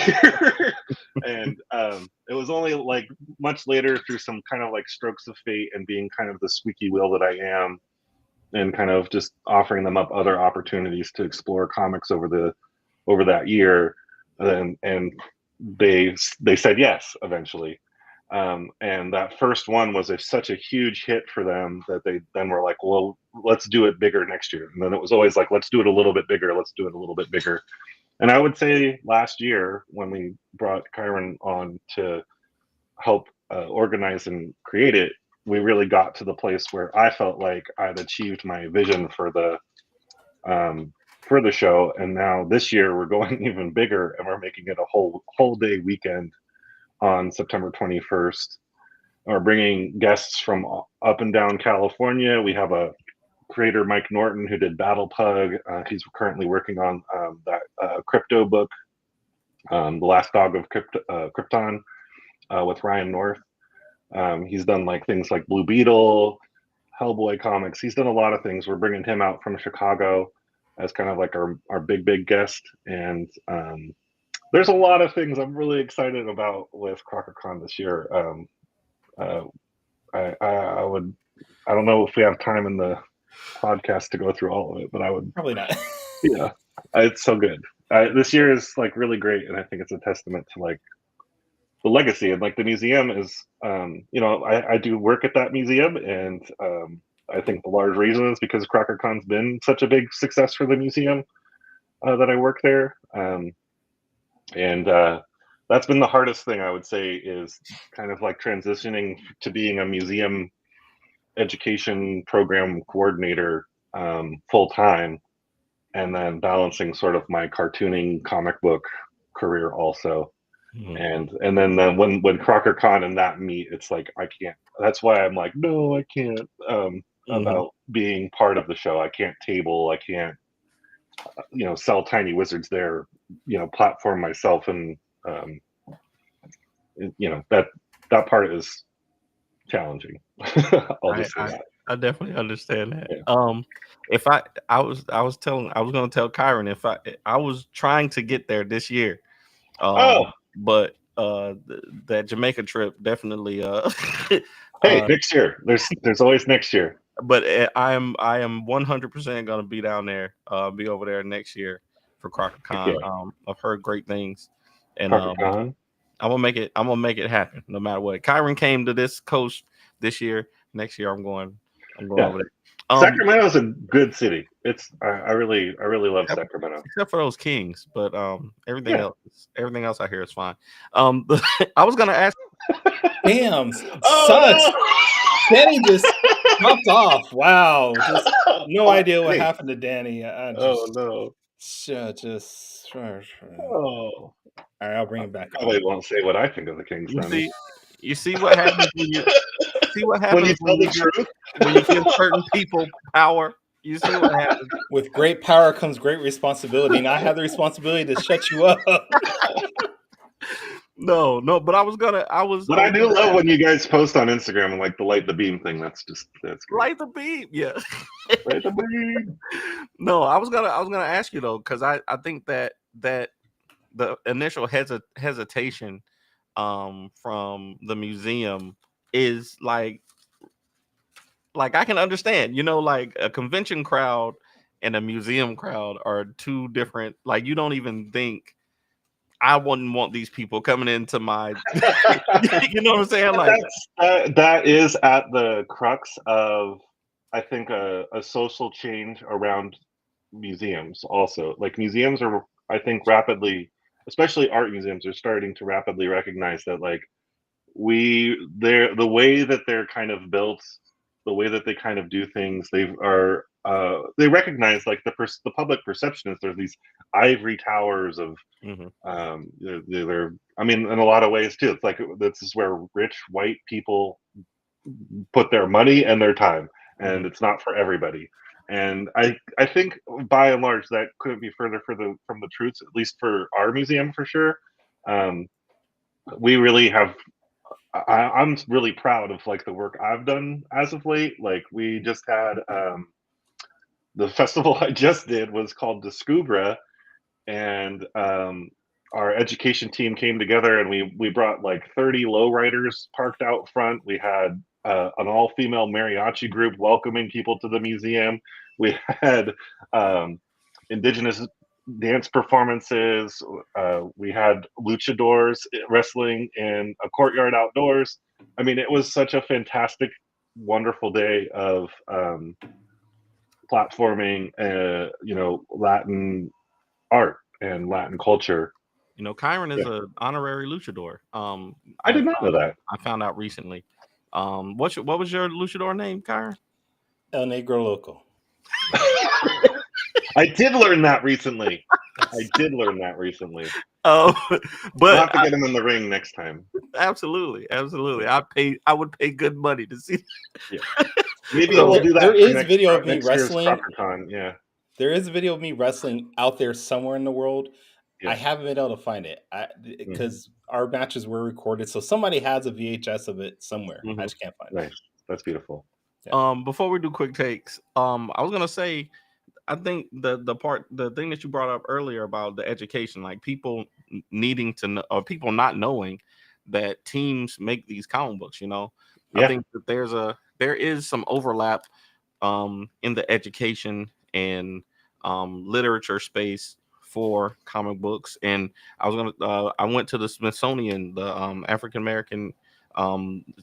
And it was only like much later through some kind of like strokes of fate and being kind of the squeaky wheel that I am, and kind of just offering them up other opportunities to explore comics over that year, and they said yes eventually. And that first one was such a huge hit for them that they then were like, well, let's do it bigger next year. And then it was always like, let's do it a little bit bigger. Let's do it a little bit bigger. And I would say last year when we brought Kyron on to help organize and create it, we really got to the place where I felt like I'd achieved my vision for the show. And now this year we're going even bigger, and we're making it a whole day weekend on September 21st. We're bringing guests from up and down California. We have a creator, Mike Norton, who did Battle Pug. He's currently working on that crypto book, The Last Dog of Krypton, with Ryan North. He's done like things like Blue Beetle, Hellboy comics. He's done a lot of things. We're bringing him out from Chicago as kind of like our big guest. And there's a lot of things I'm really excited about with CrockerCon this year. I don't know if we have time in the podcast to go through all of it, but I would Probably not. Yeah, it's so good. This year is like really great, and I think it's a testament to like the legacy. And like the museum is, I do work at that museum, and I think the large reason is because CrockerCon's been such a big success for the museum that I work there. And that's been the hardest thing, I would say, is kind of like transitioning to being a museum education program coordinator full time, and then balancing sort of my cartooning comic book career also. Mm-hmm. And then when CrockerCon and that meet, it's like I can't. That's why I'm like, no, I can't. About being part of the show, I can't table. I can't, sell Tiny Wizards there. Platform myself, and that part is challenging. I definitely understand that. Yeah. If I was going to tell Kyron if I was trying to get there this year. But that Jamaica trip definitely. Hey, next year. There's always next year. But I am 100% going to be down there. Be over there next year for CrockerCon. Yeah. I've heard great things, and I'm gonna make it happen no matter what. Kyron came to this coast this year. Next year I'm going over there. Sacramento is a good city. I really love Sacramento, except for those Kings. But everything else I hear is fine. I was gonna ask. Damn, sucks. Danny just dropped off. Wow, just no idea what happened to Danny. No. All right, I'll bring him back. I probably won't say what I think of the Kings. You see what happens when you. See what happens when you tell the truth? When you give certain people power. You see what happens. With great power comes great responsibility, and I have the responsibility to shut you up. No, but But I do love when you guys post on Instagram and like the light the beam thing. That's great. Light the beam, yeah. Light the beam. No, I was gonna ask you though, because I think that the initial hesitation from the museum is like I can understand, like a convention crowd and a museum crowd are two different. Like you don't even think. I wouldn't want these people coming into my, you know what I'm saying? Like that is at the crux of, I think, a social change around museums. Also, like museums are, I think, rapidly, especially art museums, are starting to rapidly recognize that, like, the way that they're kind of built, the way that they kind of do things, they recognize like the public perception is there's these ivory towers of they're I mean in a lot of ways too, it's like this is where rich white people put their money and their time, and it's not for everybody. And I think by and large that couldn't be further from the truth, at least for our museum for sure. We really have I'm really proud of like the work I've done as of late. Like we just had the festival I just did was called Descubra, and our education team came together, and we brought like 30 lowriders parked out front. We had an all-female mariachi group welcoming people to the museum. We had indigenous dance performances. We had luchadors wrestling in a courtyard outdoors. I mean, it was such a fantastic, wonderful day of platforming, Latin art and Latin culture. You know, Kyron is an honorary luchador. I did not know that. I found out recently. What was your luchador name, Kyron? El Negro Loco. I did learn that recently. Oh, but We'll have to get him in the ring next time. Absolutely. I would pay good money to see. Yeah. Maybe we'll do that. There is video of me wrestling. Yeah. There is a video of me wrestling out there somewhere in the world. Yeah. I haven't been able to find it because our matches were recorded. So somebody has a VHS of it somewhere. I just can't find it. Nice. That's beautiful. Yeah. Before we do quick takes, I was gonna say, I think the thing that you brought up earlier about the education, like people needing to know, or people not knowing that teams make these comic books. You know, I think that there is some overlap in the education and literature space for comic books. And I went to the Smithsonian, the African American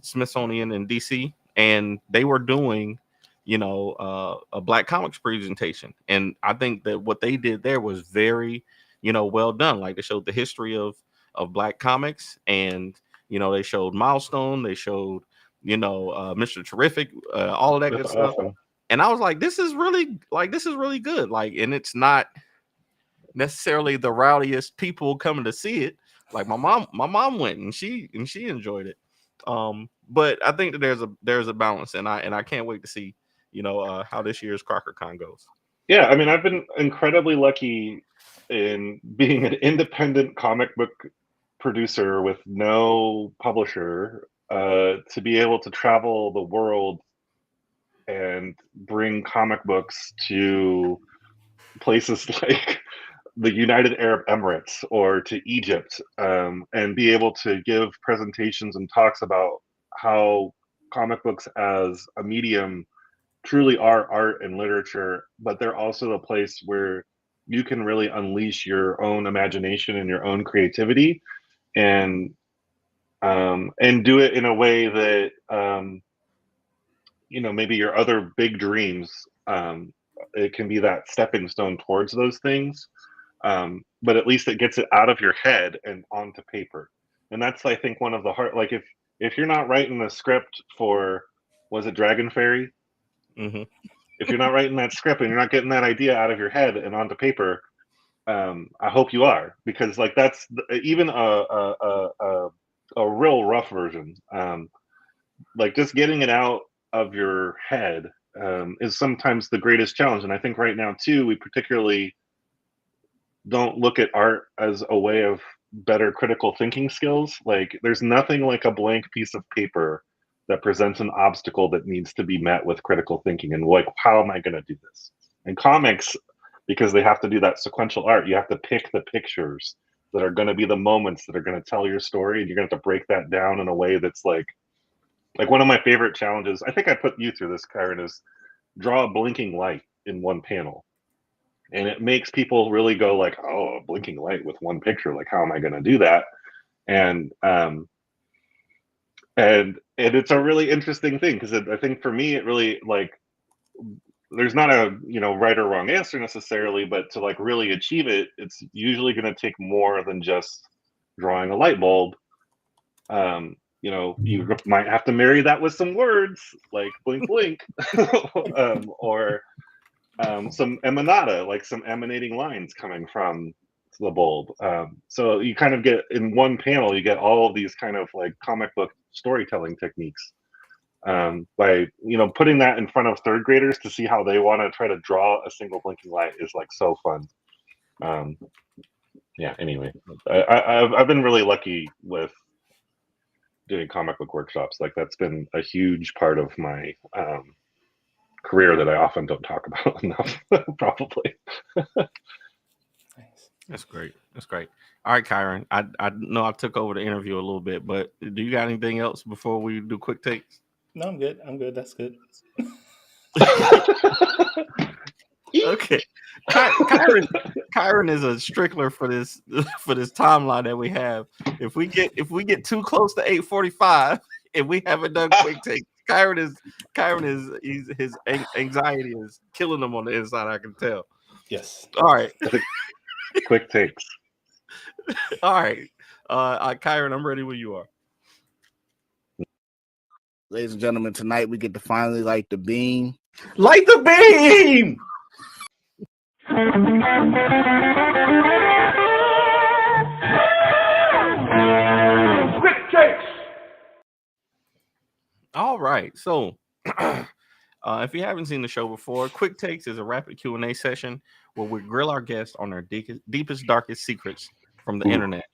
Smithsonian in DC, and they were doing a Black comics presentation, and I think that what they did there was very well done. Like, they showed the history of Black comics, and they showed Milestone, they showed Mr. Terrific, all of that good stuff. And I was like, this is really good. Like, and it's not necessarily the rowdiest people coming to see it. Like, my mom went, and she enjoyed it. But I think that there's a balance, and I can't wait to see how this year's CrockerCon goes. Yeah, I mean, I've been incredibly lucky in being an independent comic book producer with no publisher to be able to travel the world and bring comic books to places like the United Arab Emirates or to Egypt, and be able to give presentations and talks about how comic books as a medium truly are art and literature, but they're also a place where you can really unleash your own imagination and your own creativity, and do it in a way that maybe your other big dreams, it can be that stepping stone towards those things, but at least it gets it out of your head and onto paper. And that's, I think, one of the hard, like, if you're not writing the script for, was it Dragon Fairy? If you're not writing that script and you're not getting that idea out of your head and onto paper, I hope you are, because like that's even a real rough version. Like, just getting it out of your head is sometimes the greatest challenge. And I think right now too, we particularly don't look at art as a way of better critical thinking skills. Like, there's nothing like a blank piece of paper that presents an obstacle that needs to be met with critical thinking, and like, how am I going to do this? And comics, because they have to do that sequential art, you have to pick the pictures that are going to be the moments that are going to tell your story, and you're going to have to break that down in a way that's like one of my favorite challenges, I think I put you through this, Kyron, is draw a blinking light in one panel. And it makes people really go like, oh, a blinking light with one picture, like, how am I going to do that? And it's a really interesting thing, because I think for me, it really, like, there's not a right or wrong answer necessarily, but to like really achieve it, it's usually going to take more than just drawing a light bulb. You might have to marry that with some words like blink blink, or some emanata, like some emanating lines coming from the bulb. So you kind of get, in one panel, you get all of these kind of like comic book storytelling techniques, by putting that in front of third graders to see how they want to try to draw a single blinking light is like so fun. Anyway, I've been really lucky with doing comic book workshops. Like, that's been a huge part of my career that I often don't talk about enough. Probably. Nice. That's great. That's great. All right, Kyron. I know I took over the interview a little bit, but do you got anything else before we do quick takes? No, I'm good. I'm good. That's good. Okay. Kyron is a strickler for this for this timeline that we have. If we get too close to 8:45 and we haven't done quick takes, his anxiety is killing him on the inside. I can tell. Yes. All right. Quick takes. All right. Kyron, I'm ready when you are. Ladies and gentlemen, tonight we get to finally light the beam. Light the beam! Quick takes. All right. So if you haven't seen the show before, Quick Takes is a rapid Q&A session where we grill our guests on their deepest, darkest secrets from the internet.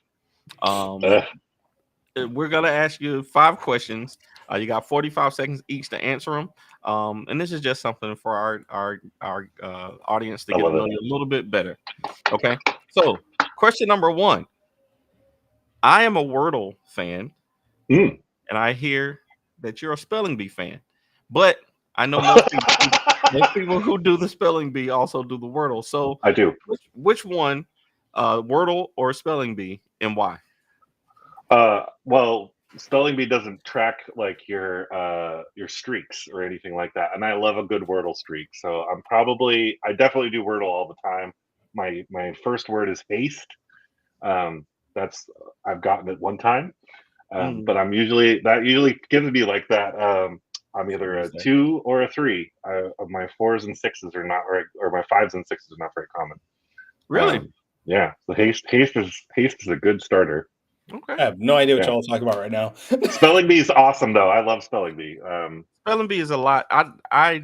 We're going to ask you 5 questions. You got 45 seconds each to answer them. And this is just something for our audience to get to know you a little bit better. Okay. So question number 1. I am a Wordle fan, and I hear that you're a spelling bee fan. But I know most people who do the spelling bee also do the Wordle. So I do. Which one, Wordle or spelling bee, and why? Well, spelling bee doesn't track like your streaks or anything like that, and I love a good Wordle streak. So I definitely do Wordle all the time. My first word is haste. I've gotten it one time, but that usually gives me like that. I'm either a 2 or a 3. My 4s and 6s are not right, or my 5s and 6s are not very common. Really? Yeah. The haste is a good starter. Okay. I have no idea what y'all are talking about right now. Spelling bee is awesome though. I love spelling bee. Spelling bee is a lot. I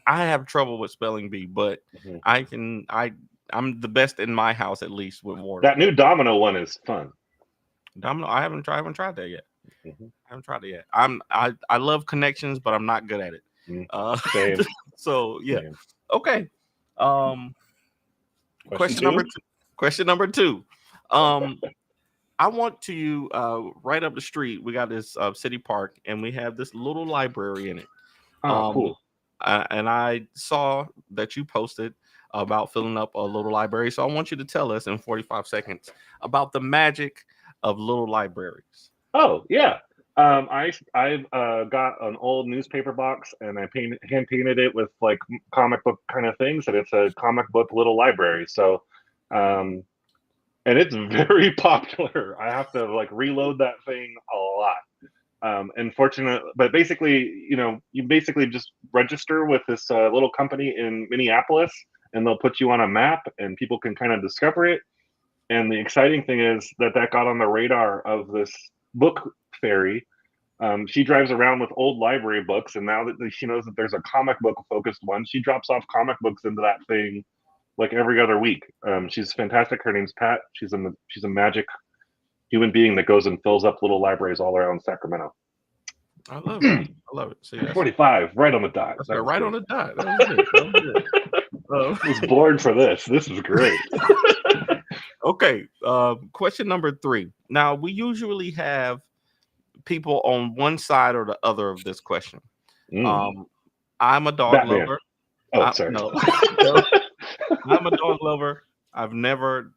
have trouble with spelling bee, but I'm the best in my house, at least with Wordle. That new Domino one is fun. Domino, I haven't tried that yet. I haven't tried it yet. I love connections, but I'm not good at it. Same. So yeah. Same. Okay. Question number 2. I want to right up the street. We got this city park, and we have this little library in it. Cool. And I saw that you posted about filling up a little library. So I want you to tell us in 45 seconds about the magic of little libraries. Oh yeah. I've got an old newspaper box, and I hand painted it with like comic book kind of things, and it's a comic book little library. So, and it's very popular. I have to like reload that thing a lot. But basically, you basically just register with this little company in Minneapolis, and they'll put you on a map, and people can kind of discover it. And the exciting thing is that got on the radar of this book fairy. She drives around with old library books, and now that she knows that there's a comic book focused one, she drops off comic books into that thing like every other week. She's fantastic. Her name's Pat. She's a magic human being that goes and fills up little libraries all around Sacramento. I love it. I love it. See, 45, right on the dot. Right on the dot. That was good. I was born for this. This is great. Okay. Question number 3. Now, we usually have people on one side or the other of this question. I'm a dog lover. Oh, sorry. No. I'm a dog lover. I've never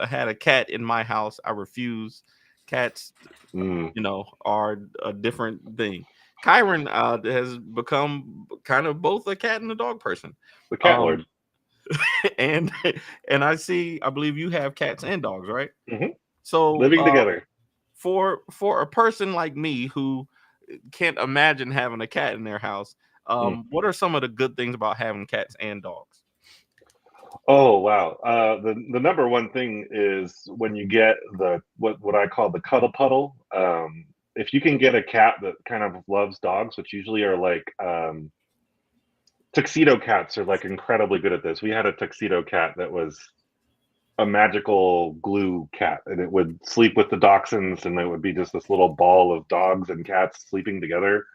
had a cat in my house. I refuse. Cats, are a different thing. Kyron has become kind of both a cat and a dog person. The cat lord. And I believe you have cats and dogs, right? Mm-hmm. So living together. For a person like me who can't imagine having a cat in their house, what are some of the good things about having cats and dogs? Oh wow! The number one thing is when you get what I call the cuddle puddle. If you can get a cat that kind of loves dogs, which usually are like tuxedo cats, are like incredibly good at this. We had a tuxedo cat that was a magical glue cat, and it would sleep with the dachshunds, and it would be just this little ball of dogs and cats sleeping together.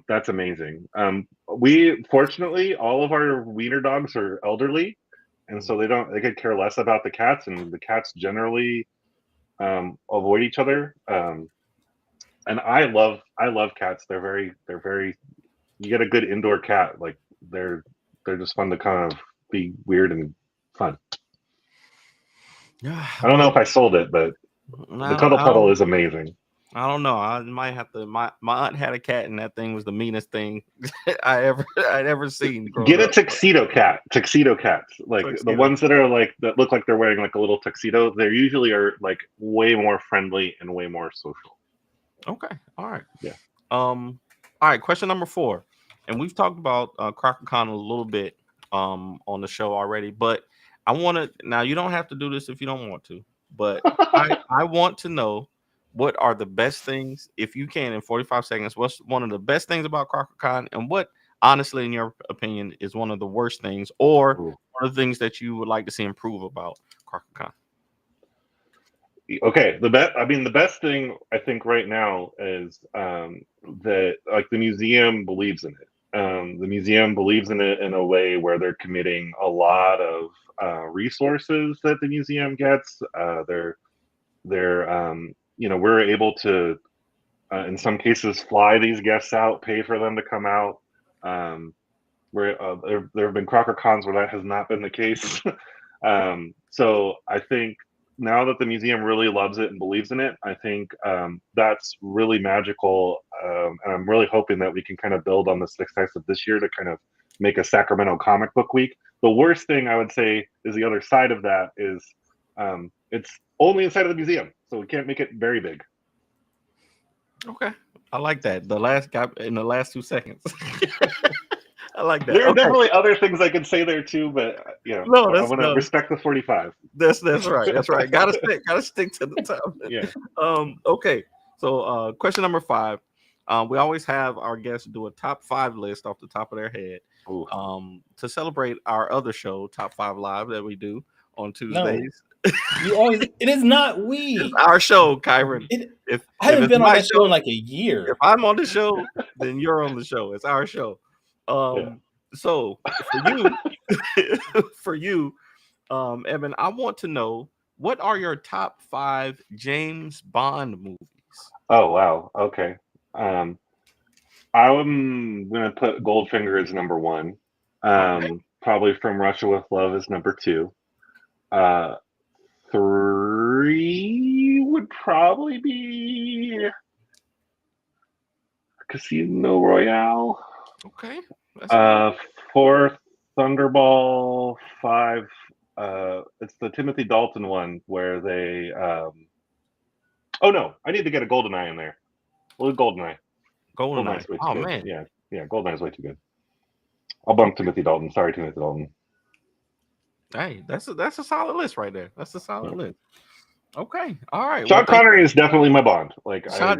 That's amazing. We fortunately, all of our wiener dogs are elderly, and so they could care less about the cats, and the cats generally avoid each other. And I love cats. They're very you get a good indoor cat, like they're just fun to kind of be weird and fun. Yeah, I don't know if I sold it, but the cuddle puddle is amazing. I don't know. I might have to. My aunt had a cat, and that thing was the meanest thing I'd ever seen. Get a tuxedo cat. Tuxedo cats, like the ones that are like that look like they're wearing like a little tuxedo. They usually are like way more friendly and way more social. Okay. All right. Yeah. All right. Question number 4, and we've talked about CrockerCon a little bit on the show already, but I want to. Now you don't have to do this if you don't want to, but I want to know. What are the best things, if you can, in 45 seconds? What's one of the best things about CrockerCon, and what, honestly, in your opinion, is one of the worst things, or one of the things that you would like to see improve about CrockerCon? Okay, the best thing I think right now is that like the museum believes in it. The museum believes in it in a way where they're committing a lot of resources that the museum gets. We're able to, in some cases, fly these guests out, pay for them to come out. There have been CrockerCons where that has not been the case. So I think now that the museum really loves it and believes in it, I think that's really magical. And I'm really hoping that we can kind of build on the success of this year to kind of make a Sacramento comic book week. The worst thing I would say is the other side of that is it's only inside of the museum, so we can't make it very big. Okay, I like that. The last guy in the last 2 seconds. I like that. There are definitely other things I could say there too, but I want to respect the 45. That's right. That's right. Gotta stick to the time. Yeah. Okay. So question number 5. We always have our guests do a top 5 list off the top of their head. To celebrate our other show, Top 5 Live, that we do on Tuesdays. No. It is not we. It's our show, Kyron. I haven't been on that show in like a year. If I'm on the show, then you're on the show. It's our show. So for you, Eben, I want to know, what are your top 5 James Bond movies? Oh wow. Okay. I'm gonna put Goldfinger as number 1. Probably From Russia with Love is number 2. 3 would probably be Casino Royale. Okay. 4, Thunderball. 5, it's the Timothy Dalton one where they oh no, I need to get a GoldenEye in there. Well, GoldenEye. GoldenEye. Oh good. Man. Yeah, GoldenEye's way too good. I'll bump Timothy Dalton. Sorry, Timothy Dalton. Hey, that's a solid list right there. That's a solid list. Okay, all right. Sean Connery is definitely my Bond. Sean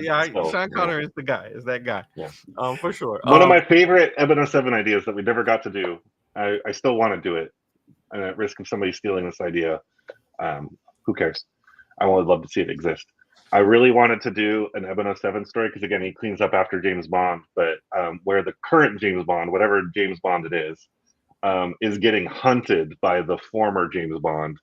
Connery is the guy. Is that guy? Yeah. For sure. One of my favorite Eben 07 ideas that we never got to do. I still want to do it, and at risk of somebody stealing this idea, who cares? I would love to see it exist. I really wanted to do an Eben 07 story because again, he cleans up after James Bond, but where the current James Bond, whatever James Bond it is getting hunted by the former James Bond,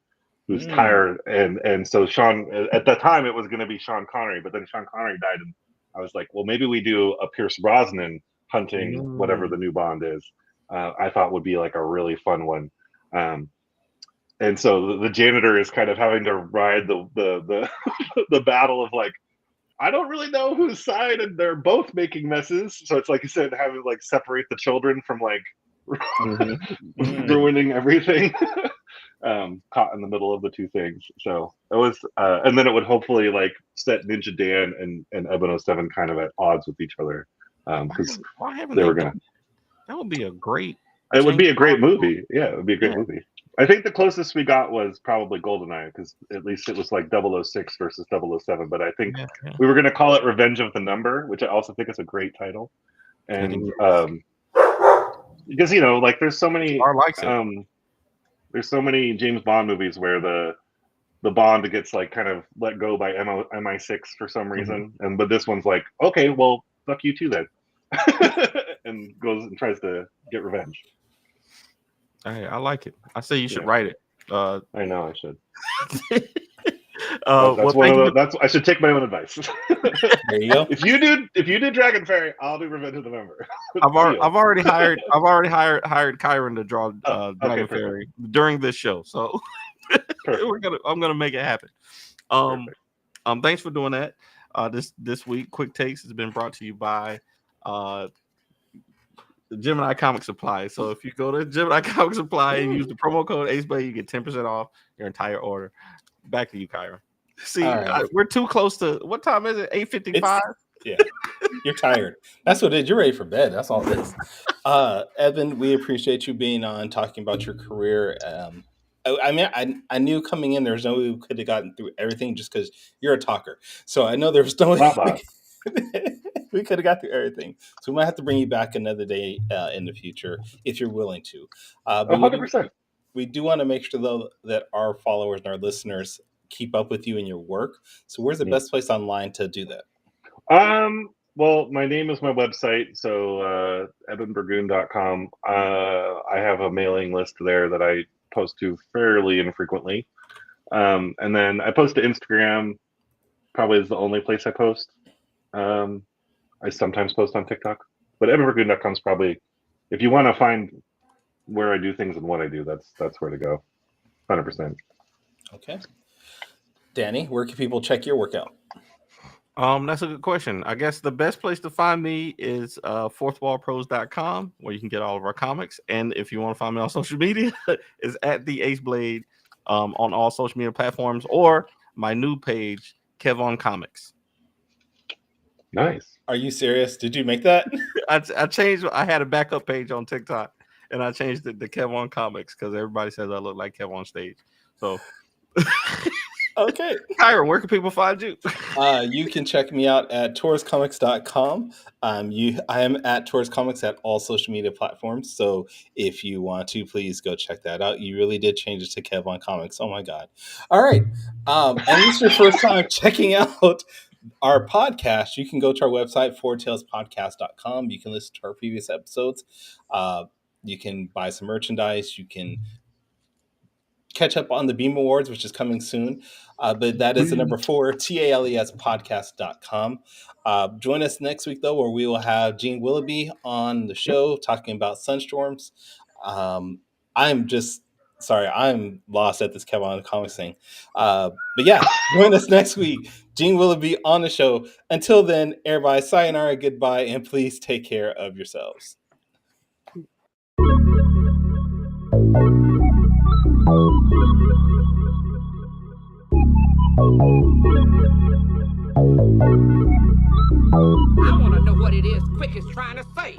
who's tired, and so Sean, at that time it was going to be Sean Connery, but then Sean Connery died, and I was like, well, maybe we do a Pierce Brosnan hunting whatever the new Bond is. I thought would be like a really fun one, and so the janitor is kind of having to ride the the battle of like, I don't really know whose side, and they're both making messes. So it's like you said, having to like separate the children from like ruining everything. Caught in the middle of the two things. So it was, and then it would hopefully like set Ninja Dan and Eben 07 kind of at odds with each other, because they were gonna. That would be a great. It would be a great movie. Yeah, it would be a great movie. I think the closest we got was probably GoldenEye, because at least it was like 006 versus 007. But I think we were going to call it Revenge of the Number, which I also think is a great title. And because like there's so many, there's so many James Bond movies where the Bond gets like kind of let go by MI6 for some reason, but this one's like, okay, well, fuck you too then, and goes and tries to get revenge. Hey, I like it. I say you should Yeah. write it. I know I should. Well, That's thank you. That's I should take my own advice. There you go. If you do Dragon Fairy, I'll do Revenge of the Member. I've already hired Kyron to draw Oh, okay, Dragon perfect. Fairy during this show, so I'm gonna make it happen. Perfect. Thanks for doing that. This week, Quick Takes has been brought to you by the Gemini Comic Supply. So if you go to Gemini Comic Supply and use the promo code AceBlade, you get 10% off your entire order. Back to you, Kyron. See, right. we're too close to what time is it? 8:55. Yeah, you're tired. That's what it is. You're ready for bed. That's all it is. Eben, we appreciate you being on, talking about your career. I mean, I knew coming in there's no way we could have gotten through everything just because you're a talker. So I know there was no way we could have got through everything. So we might have to bring you back another day in the future if you're willing to. But 100%. we do want to make sure, though, that our followers and our listeners keep up with you and your work. So where's the best place online to do that? Well, my name is my website, so ebenburgoon.com. I have a mailing list there that I post to fairly infrequently. And then I post to Instagram, probably is the only place I post. I sometimes post on TikTok, but ebenburgoon.com is probably, if you want to find where I do things and what I do, that's where to go. 100%. Okay. Danny, where can people check your work out? That's a good question. I guess the best place to find me is fourthwallpros.com, where you can get all of our comics. And if you want to find me on social media, is at the Ace Blade on all social media platforms, or my new page, Kevon Comics. Nice. Are you serious? Did you make that? I changed. I had a backup page on TikTok, and I changed it to Kevon Comics because everybody says I look like Kev on stage. So, Okay. Kyron, where can people find you? You can check me out at TaurusComics.com. I am at Taurus Comics at all social media platforms. So if you want to, please go check that out. You really did change it to Kevon Comics. Oh my God. All right. And this is your first time checking out our podcast. You can go to our website, fourtailspodcast.com. You can listen to our previous episodes. You can buy some merchandise. You can catch up on the Beam Awards, which is coming soon. But that is the number 4, TALESpodcast.com. Join us next week, though, where we will have Gene Willoughby on the show talking about sunstorms. I'm lost at this Kevon Comics thing. But yeah, join us next week. Gene Willoughby on the show. Until then, everybody, sayonara, goodbye, and please take care of yourselves. I want to know what it is Quick is trying to say.